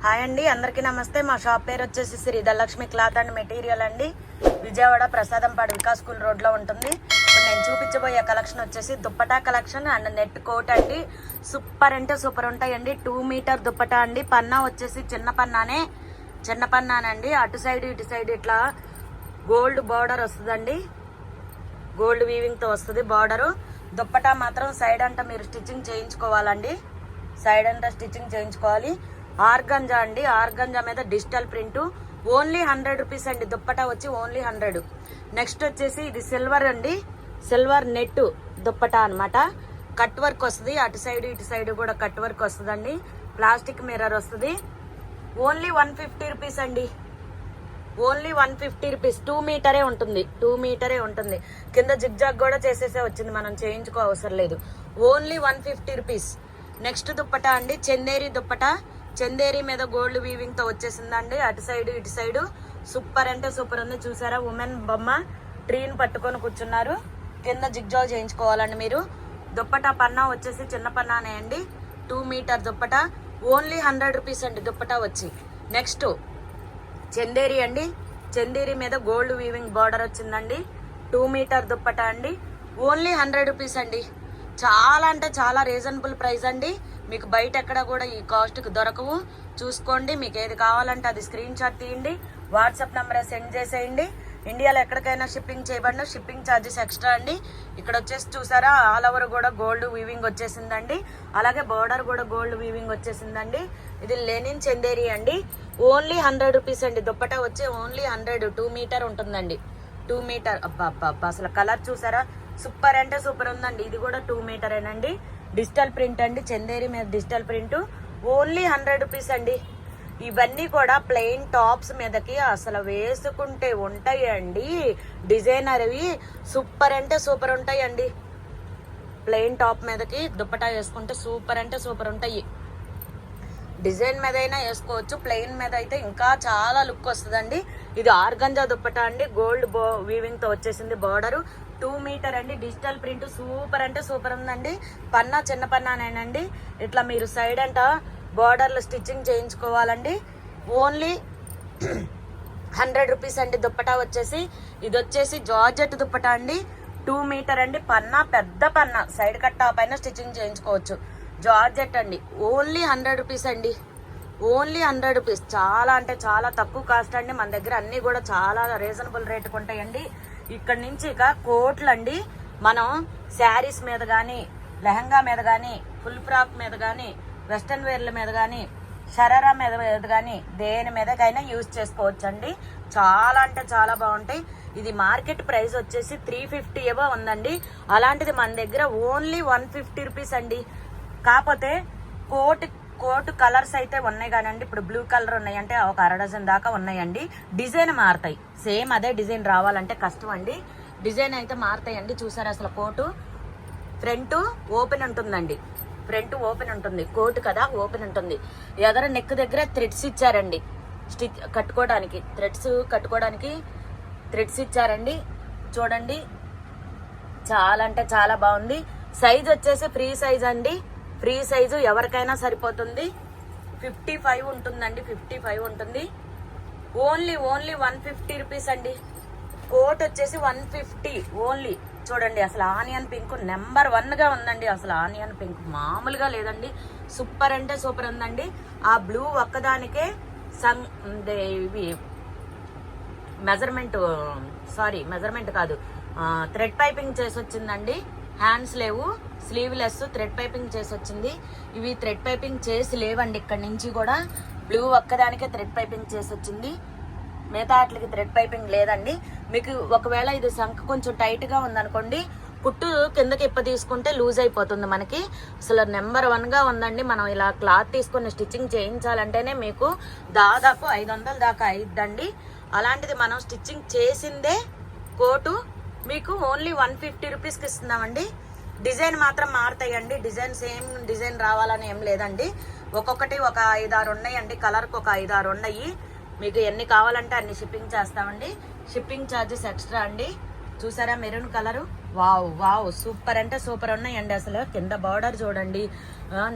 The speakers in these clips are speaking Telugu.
హాయ్ అండి, అందరికీ నమస్తే. మా షాప్ పేరు వచ్చేసి Shri Dhanalakshmi cloth and material అండి. విజయవాడ ప్రసాదంపాడు వికాస్ స్కూల్ రోడ్లో ఉంటుంది. ఇప్పుడు నేను చూపించబోయే కలెక్షన్ వచ్చేసి dupatta collection and net coat అండి. సూపర్ అంటే సూపర్ ఉంటాయండి. 2 మీటర్ దుప్పటా అండి. పన్నా వచ్చేసి చిన్న పన్నానండి. అటు సైడ్ ఇటు సైడ్ ఇట్లా గోల్డ్ బార్డర్ వస్తుందండి. గోల్డ్ వీవింగ్తో వస్తుంది బార్డరు. దుప్పటా మాత్రం సైడ్ అంతా మీరు స్టిచ్చింగ్ చేయించుకోవాలండి. సైడ్ అంతా స్టిచ్చింగ్ చేయించుకోవాలి. ఆర్గంజా అండి. ఆర్గంజా మీద డిజిటల్ ప్రింట్. ఓన్లీ 100 రూపీస్ అండి. దుప్పటా వచ్చి ఓన్లీ 100. నెక్స్ట్ వచ్చేసి ఇది సిల్వర్ అండి. సిల్వర్ నెట్ దుప్పటా అనమాట. కట్ వర్క్ వస్తుంది. అటు సైడ్ ఇటు సైడ్ కూడా కట్ వర్క్ వస్తుందండి. ప్లాస్టిక్ మిర్రర్ వస్తుంది. ఓన్లీ 150 రూపీస్ అండి. Only 150 rupees. 2 మీటరే ఉంటుంది. 2 మీటరే ఉంటుంది. కింద జిగ్జాగ్ కూడా చేసేసే వచ్చింది, మనం చేయించుకో అవసరం లేదు. Only 150 rupees. నెక్స్ట్ దుప్పటా అండి. చందేరి దుప్పటా. చందేరి మీద గోల్డ్ వీవింగ్ తో వచ్చేసిందండి. అటు సైడ్ ఇటు సైడ్ సూపర్ అంటే సూపర్ ఉంది. చూసారా, ఉమెన్ బొమ్మ ట్రీని పట్టుకొని కూర్చున్నారు. కింద జిగ్జాగ్ చేయించుకోవాలండి మీరు. దుప్పటా పన్నా వచ్చేసి చిన్న పన్నానే అండి. 2 మీటర్ దుప్పటా. ఓన్లీ 100 రూపీస్ అండి దుప్పటా వచ్చి. నెక్స్ట్ చందేరి అండి. చందేరి మీద గోల్డ్ వీవింగ్ బార్డర్ వచ్చిందండి. 2 మీటర్ దుప్పటా అండి. ఓన్లీ 100 రూపీస్ అండి. చాలా అంటే చాలా రీజనబుల్ ప్రైస్ అండి. మీకు బయట ఎక్కడ కూడా ఈ కాస్ట్కి దొరకవు. చూసుకోండి. మీకు ఏది కావాలంటే అది స్క్రీన్ షాట్ తీయండి. వాట్సాప్ నెంబర్ సెండ్ చేసేయండి. ఇండియాలో ఎక్కడికైనా షిప్పింగ్ చేయబడిన షిప్పింగ్ ఛార్జెస్ ఎక్స్ట్రా అండి. ఇక్కడ వచ్చేసి చూసారా, ఆల్ ఓవర్ కూడా గోల్డ్ వీవింగ్ వచ్చేసిందండి. అలాగే బార్డర్ కూడా గోల్డ్ వీవింగ్ వచ్చేసిందండి. ఇది లెనిన్ చందేరి అండి. ఓన్లీ 100 రూపీస్ అండి. దుప్పటా వచ్చి ఓన్లీ 100. 2 మీటర్ ఉంటుందండి. 2 మీటర్. అబ్బా అసలు కలర్ చూసారా, సూపర్ అంటే సూపర్ ఉందండి. ఇది కూడా 2 మీటరేనండి. డిజిటల్ ప్రింట్ అండి. చందేరి మీద డిజిటల్ ప్రింట్. ఓన్లీ 100 రూపీస్ అండి. ఇవన్నీ కూడా ప్లెయిన్ టాప్స్ మీదకి అసలు వేసుకుంటే ఉంటాయండి. డిజైనర్వి సూపర్ అంటే సూపర్ ఉంటాయండి. ప్లెయిన్ టాప్ మీదకి దుప్పటా వేసుకుంటే సూపర్ అంటే సూపర్ ఉంటాయి. డిజైన్ మీద అయినా వేసుకోవచ్చు. ప్లెయిన్ మీద అయితే ఇంకా చాలా లుక్ వస్తుందండి. ఇది ఆర్గంజా దుప్పటా అండి. గోల్డ్ వీవింగ్ తో వచ్చేసింది బార్డర్. 2 మీటర్ అండి. డిజిటల్ ప్రింట్ సూపర్ అంటే సూపర్ ఉందండి. పన్నా చిన్న పన్నానేనండి. ఇట్లా మీరు సైడ్ అంట బార్డర్లో స్టిచ్చింగ్ చేయించుకోవాలండి. ఓన్లీ 100 రూపీస్ అండి దుప్పటా వచ్చేసి. ఇది వచ్చేసి జార్జెట్ దుప్పటా అండి. 2 మీటర్ అండి. పన్నా పెద్ద పన్నా, సైడ్ కట్టా పైన స్టిచ్చింగ్ చేయించుకోవచ్చు. జార్జెట్ అండి. ఓన్లీ 100 రూపీస్ అండి. Only 100 rupees. చాలా అంటే చాలా తక్కువ కాస్ట్ అండి. మన దగ్గర అన్ని కూడా చాలా రీజనబుల్ రేటుకు ఉంటాయండి. ఇక్కడ నుంచి ఇక కోట్లు అండి. మనం శారీస్ మీద కానీ, లెహంగా మీద కానీ, ఫుల్ ఫ్రాక్ మీద కానీ, వెస్ట్రన్ వేర్ల మీద కానీ, షరారా మీద కానీ, దేని మీదకైనా యూజ్ చేసుకోవచ్చు అండి. చాలా అంటే చాలా బాగుంటాయి. ఇది మార్కెట్ ప్రైస్ వచ్చేసి 350 ఏవో ఉందండి. అలాంటిది మన దగ్గర ఓన్లీ 150 రూపీస్ అండి. కాకపోతే కోట్ కలర్స్ అయితే ఉన్నాయి కానండి. ఇప్పుడు బ్లూ కలర్ ఉన్నాయి అంటే ఒక 1/2 డజన్ దాకా ఉన్నాయండి. డిజైన్ మారుతాయి. సేమ్ అదే డిజైన్ రావాలంటే కష్టం అండి. డిజైన్ అయితే మారుతాయండి. చూసారా, అసలు కోటు ఫ్రంట్ ఓపెన్ ఉంటుందండి. ఫ్రంట్ ఓపెన్ ఉంటుంది. కోటు కదా, ఓపెన్ ఉంటుంది. ఎదర నెక్ దగ్గర థ్రెడ్స్ ఇచ్చారండి. స్టిచ్ కట్టుకోవడానికి, థ్రెడ్స్ ఇచ్చారండి. చూడండి, చాలా అంటే చాలా బాగుంది. సైజ్ వచ్చేసి ఫ్రీ సైజ్ అండి. ఫ్రీ సైజు ఎవరికైనా సరిపోతుంది. 55 ఉంటుందండి. 55 ఉంటుంది. ఓన్లీ 150 రూపీస్ అండి. కోట్ వచ్చేసి 150 ఓన్లీ. చూడండి, అసలు ఆనియన్ పింక్ నెంబర్ 1 గా ఉందండి. అసలు ఆనియన్ పింక్ మామూలుగా లేదండి. సూపర్ అంటే సూపర్ ఉందండి. ఆ బ్లూ ఒక్కదానికే ఇవి మెజర్మెంట్ కాదు, థ్రెడ్ పైపింగ్ చేసి వచ్చిందండి. హ్యాండ్స్ లేవు, స్లీవ్లెస్ థ్రెడ్ పైపింగ్ చేసి వచ్చింది. ఇవి థ్రెడ్ పైపింగ్ చేసి లేవండి. ఇక్కడ నుంచి కూడా బ్లూ ఒక్కదానికే థ్రెడ్ పైపింగ్ చేసి వచ్చింది. మిగతా వాటికి థ్రెడ్ పైపింగ్ లేదండి. మీకు ఒకవేళ ఇది సంఖ కొంచెం టైట్ గా ఉందనుకోండి, కుట్టు కిందకి ఇప్ప తీసుకుంటే లూజ్ అయిపోతుంది మనకి. అసలు నెంబర్ 1 గా ఉందండి. మనం ఇలా క్లాత్ తీసుకుని స్టిచ్చింగ్ చేయించాలంటేనే మీకు దాదాపు 500 దాకా అయిద్దండి. అలాంటిది మనం స్టిచ్చింగ్ చేసిందే కోటు మీకు ఓన్లీ 150 రూపీస్కి ఇస్తున్నామండి. డిజైన్ మాత్రం మారుతాయండి. డిజైన్ సేమ్ డిజైన్ రావాలని ఏం లేదండి. ఒక్కొక్కటి ఒక 5-6 ఉన్నాయండి. కలర్కి ఒక 5-6 ఉన్నాయి. మీకు ఎన్ని కావాలంటే అన్ని షిప్పింగ్ చేస్తామండి. షిప్పింగ్ ఛార్జెస్ ఎక్స్ట్రా అండి. చూసారా maroon colour. Wow wow super అంటే సూపర్ ఉన్నాయండి. అసలు కింద బార్డర్ చూడండి.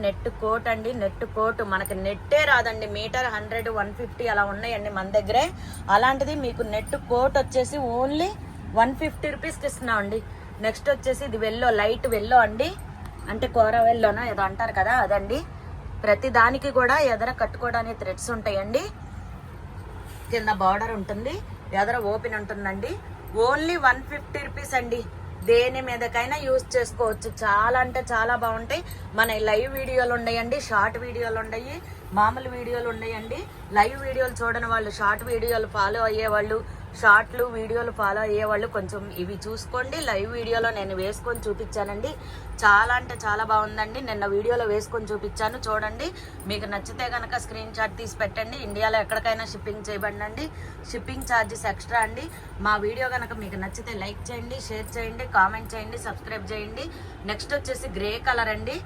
నెట్ కోట్ అండి, నెట్ కోట్. మనకి నెట్టే రాదండి, మీటర్ 100 150 అలా ఉన్నాయండి మన దగ్గరే. అలాంటిది మీకు నెట్ కోట్ వచ్చేసి ఓన్లీ 150 రూపీస్కి ఇస్తున్నామండి. నెక్స్ట్ వచ్చేసి ఇది వెల్లో, లైట్ వెల్లో అండి, అంటే కూర వెల్లోనా ఏదో అంటారు కదా అదండి. ప్రతి దానికి కూడా ఎదర కట్టుకోవడానికి థ్రెడ్స్ ఉంటాయండి. కింద బార్డర్ ఉంటుంది, ఎదర ఓపెన్ ఉంటుందండి. ఓన్లీ 150 రూపీస్ అండి. దేని మీదకైనా యూజ్ చేసుకోవచ్చు. చాలా అంటే చాలా బాగుంటాయి. మన లైవ్ వీడియోలు ఉన్నాయండి, షార్ట్ వీడియోలు ఉన్నాయి, మామూలు వీడియోలు ఉన్నాయండి. లైవ్ వీడియోలు చూడని వాళ్ళు, షార్ట్ వీడియోలు ఫాలో అయ్యేవాళ్ళు, షార్ట్లు వీడియోలు ఫాలో అయ్యేవాళ్ళు కొంచెం ఇవి చూసుకోండి. లైవ్ వీడియోలో నేను వేసుకొని చూపించానండి. చాలా అంటే చాలా బాగుందండి. నిన్న వీడియోలో వేసుకొని చూపించాను, చూడండి. మీకు నచ్చితే కనుక స్క్రీన్ షాట్ తీసి పెట్టండి. ఇండియాలో ఎక్కడికైనా షిప్పింగ్ చేయబడండి. షిప్పింగ్ ఛార్జెస్ ఎక్స్ట్రా అండి. మా వీడియో కనుక మీకు నచ్చితే లైక్ చేయండి, షేర్ చేయండి, కామెంట్ చేయండి, సబ్స్క్రైబ్ చేయండి. నెక్స్ట్ వచ్చేసి గ్రే కలర్ అండి.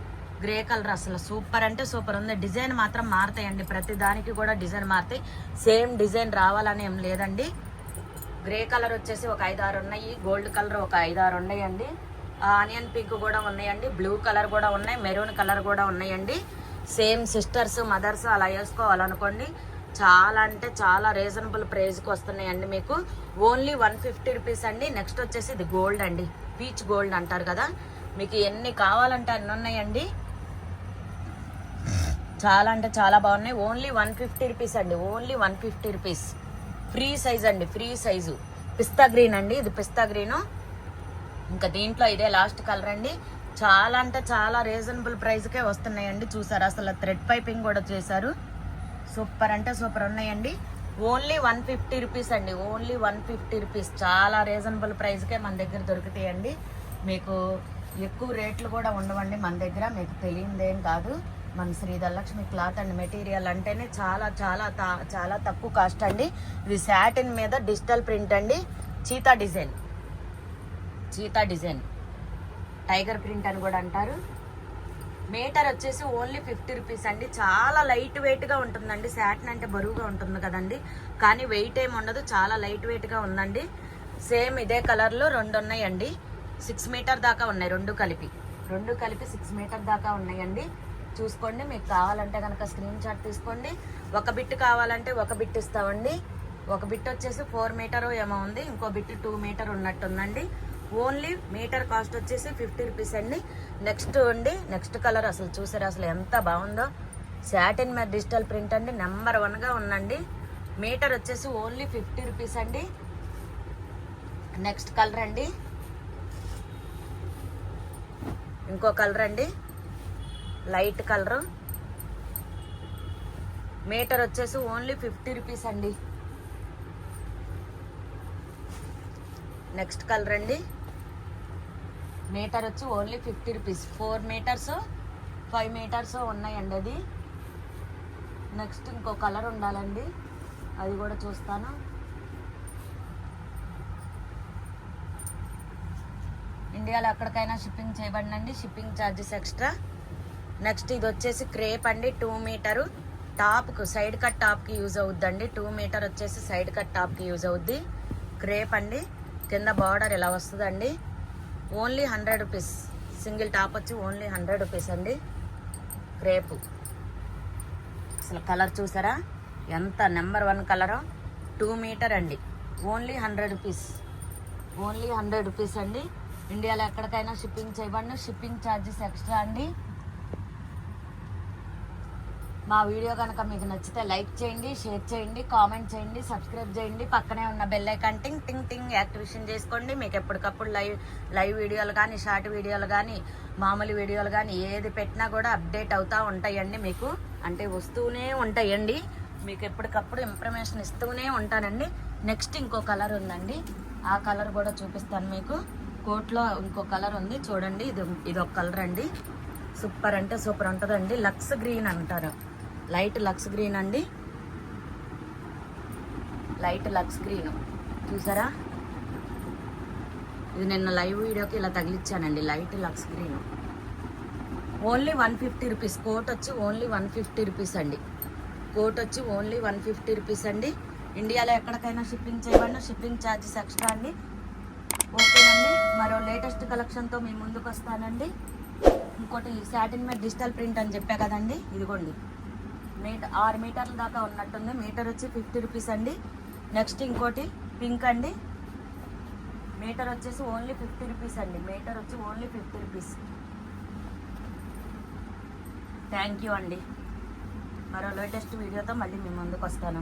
గ్రే కలర్ అసలు సూపర్ అంటే సూపర్ ఉంది. డిజైన్ మాత్రం మారుతాయండి, ప్రతి దానికి కూడా డిజైన్ మారుతాయి. సేమ్ డిజైన్ రావాలని ఏం లేదండి. గ్రే కలర్ వచ్చేసి ఒక 5-6 ఉన్నాయి, గోల్డ్ కలర్ ఒక 5-6 ఉన్నాయండి, ఆనియన్ పింక్ కూడా ఉన్నాయండి, బ్లూ కలర్ కూడా ఉన్నాయి, మెరూన్ కలర్ కూడా ఉన్నాయండి. సేమ్ సిస్టర్స్ మదర్స్ అలా వేసుకోవాలనుకోండి. చాలా అంటే చాలా రీజనబుల్ ప్రైస్కి వస్తున్నాయండి మీకు. ఓన్లీ 150 రూపీస్ అండి. నెక్స్ట్ వచ్చేసి ఇది గోల్డ్ అండి, పీచ్ గోల్డ్ అంటారు కదా. మీకు ఎన్ని కావాలంటే అన్ని ఉన్నాయండి. చాలా అంటే చాలా బాగున్నాయి. ఓన్లీ 150 రూపీస్ అండి, ఓన్లీ 150 రూపీస్. ఫ్రీ సైజ్ అండి, ఫ్రీ సైజు. పిస్తా గ్రీన్ అండి, ఇది పిస్తా గ్రీను. ఇంకా దీంట్లో ఇదే లాస్ట్ కలర్ అండి. చాలా అంటే చాలా రీజనబుల్ ప్రైస్కే వస్తున్నాయండి. చూసారు అసలు థ్రెడ్ పైపింగ్ కూడా చేశారు. సూపర్ అంటే సూపర్ ఉన్నాయండి. ఓన్లీ 150 రూపీస్ అండి, ఓన్లీ 150 రూపీస్. చాలా రీజనబుల్ ప్రైస్కే మన దగ్గర దొరుకుతాయండి. మీకు ఎక్కువ రేట్లు కూడా ఉండవండి మన దగ్గర, మీకు తెలియదేం కాదు. మన Shri Dhanalakshmi cloth and material అంటేనే చాలా చాలా చాలా తక్కువ కాస్ట్ అండి. ఇది శాటిన్ మీద డిజిటల్ ప్రింట్ అండి, cheetah design, cheetah design, tiger print అని కూడా అంటారు. మీటర్ వచ్చేసి ఓన్లీ 50 రూపీస్ అండి. చాలా లైట్ వెయిట్గా ఉంటుందండి. శాటిన్ అంటే బరువుగా ఉంటుంది కదండి, కానీ వెయిట్ ఏమి ఉండదు, చాలా లైట్ వెయిట్గా ఉందండి. సేమ్ ఇదే కలర్లో 2 ఉన్నాయండి, 6 మీటర్ దాకా ఉన్నాయి. రెండు కలిపి 6 మీటర్ దాకా ఉన్నాయండి. చూసుకోండి. మీకు కావాలంటే కనుక స్క్రీన్ షాట్ తీసుకోండి. ఒక బిట్ కావాలంటే ఒక బిట్ ఇస్తామండి. ఒక బిట్ వచ్చేసి 4 మీటర్ ఏమో ఉంది, ఇంకో బిట్ 2 మీటర్ ఉన్నట్టుందండి. ఓన్లీ మీటర్ కాస్ట్ వచ్చేసి 50 రూపీస్ అండి. నెక్స్ట్ అండి, నెక్స్ట్ కలర్ అసలు చూసారు అసలు ఎంత బాగుందో. శాటిన్ మీద డిజిటల్ ప్రింట్ అండి, నెంబర్ 1గా ఉందండి. మీటర్ వచ్చేసి ఓన్లీ 50 రూపీస్ అండి. నెక్స్ట్ కలర్ అండి, ఇంకో కలర్ అండి, లైట్ కలరు. మీటర్ వచ్చేసి ఓన్లీ 50 రూపీస్ అండి. నెక్స్ట్ కలర్ అండి, మీటర్ వచ్చి ఓన్లీ 50 రూపీస్. 4 మీటర్స్ 5 మీటర్స్ ఉన్నాయండి అది. నెక్స్ట్ ఇంకో కలర్ ఉండాలండి, అది కూడా చూస్తాను. ఇండియాలో ఎక్కడికైనా షిప్పింగ్ చేయబడినండి, షిప్పింగ్ ఛార్జెస్ ఎక్స్ట్రా. నెక్స్ట్ ఇది వచ్చేసి క్రేప్ అండి, 2 మీటరు. టాప్కు సైడ్ కట్ టాప్కి యూజ్ అవుద్దండి. 2 మీటర్ వచ్చేసి సైడ్ కట్ టాప్కి యూజ్ అవుద్ది. క్రేప్ అండి, కింద బార్డర్ ఇలా వస్తుందండి. Only 100 rupees. సింగిల్ టాప్ వచ్చి ఓన్లీ 100 రూపీస్ అండి. క్రేపు అసలు కలర్ చూసారా ఎంత నెంబర్ 1 కలరు. 2 మీటర్ అండి, ఓన్లీ 100 రూపీస్, ఓన్లీ 100 రూపీస్ అండి. ఇండియాలో ఎక్కడికైనా షిప్పింగ్ చేయబడిన, షిప్పింగ్ ఛార్జెస్ ఎక్స్ట్రా అండి. మా వీడియో కనుక మీకు నచ్చితే లైక్ చేయండి, షేర్ చేయండి, కామెంట్ చేయండి, సబ్స్క్రైబ్ చేయండి. పక్కనే ఉన్న బెల్ ఐకాన్ టింగ్ టింగ్ టింగ్ యాక్టివేషన్ చేసుకోండి. మీకు ఎప్పటికప్పుడు లైవ్ వీడియోలు కానీ, షార్ట్ వీడియోలు కానీ, మామూలు వీడియోలు కానీ ఏది పెట్టినా కూడా అప్డేట్ అవుతూ ఉంటాయండి. మీకు అంటే వస్తూనే ఉంటాయండి. మీకు ఎప్పటికప్పుడు ఇన్ఫర్మేషన్ ఇస్తూనే ఉంటానండి. నెక్స్ట్ ఇంకో కలర్ ఉందండి, ఆ కలర్ కూడా చూపిస్తాను మీకు. కోట్లో ఇంకో కలర్ ఉంది చూడండి. ఇది ఒక కలర్ అండి, సూపర్ అంటే సూపర్ ఉంటుందండి. లక్స్ గ్రీన్ అంటారు, లైట్ లక్స్ గ్రీన్ అండి, లైట్ లక్స్ గ్రీన్. చూసారా ఇది నిన్న లైవ్ వీడియోకి ఇలా తగిలిచ్చానండి, light lux green. Only 150 rupees. Coat వచ్చి ఓన్లీ 150 రూపీస్ అండి. కోట్ వచ్చి ఓన్లీ 150 రూపీస్ అండి. ఇండియాలో ఎక్కడికైనా షిప్పింగ్ చేయబడిన, షిప్పింగ్ ఛార్జెస్ ఎక్స్ట్రా అండి. ఓకేనండి, మరో లేటెస్ట్ కలెక్షన్తో మీ ముందుకు వస్తానండి. ఇంకోటి సాటిన్ మీద డిజిటల్ ప్రింట్ అని చెప్పా కదండి, ఇదిగోండి 6 మీటర్ల దాకా ఉన్నట్టుంది. మీటర్ వచ్చి 50 రూపీస్ అండి. నెక్స్ట్ ఇంకోటి పింక్ అండి, మీటర్ వచ్చేసి ఓన్లీ 50 రూపీస్ అండి. మీటర్ వచ్చి ఓన్లీ 50 రూపీస్. థ్యాంక్ యూ అండి. మరో లేటెస్ట్ వీడియోతో మళ్ళీ మీ ముందుకు వస్తాను.